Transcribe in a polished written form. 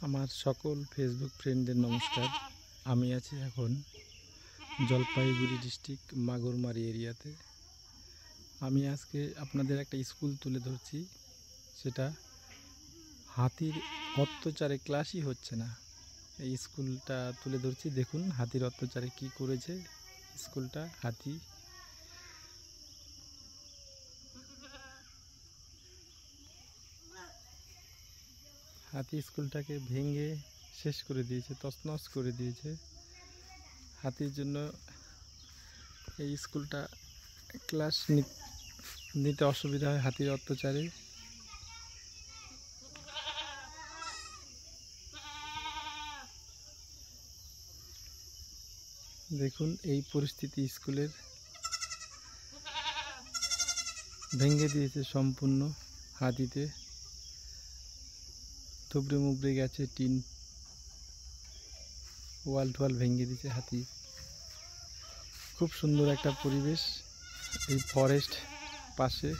আমার সকল ফেসবুক ফ্রেন্ডদের নমস্কার। আমি আছি এখন জলপাইগুড়ি ডিস্ট্রিক্ট মাগুরমারি এরিয়াতে। আমি আজকে আপনাদের একটা স্কুল তুলে ধরছি, সেটা হাতির অত্যাচারে ক্লাসই হচ্ছে না। এই স্কুলটা তুলে ধরছি, দেখুন হাতির অত্যাচারে কি করেছে স্কুলটা। হাতি স্কুলটাকে ভেঙে শেষ করে দিয়েছে, তছনছ করে দিয়েছে। হাতির জন্য এই স্কুলটা ক্লাস নিতে অসুবিধা হয় হাতির অত্যাচারে। দেখুন এই পরিস্থিতি স্কুলের, ভেঙে দিয়েছে সম্পূর্ণ হাতিতে, থুবড়ে মুবড়ে গেছে, টিন ওয়াল টোয়াল ভেঙে দিয়েছে হাতি। খুব সুন্দর একটা পরিবেশ এই ফরেস্ট পাশে।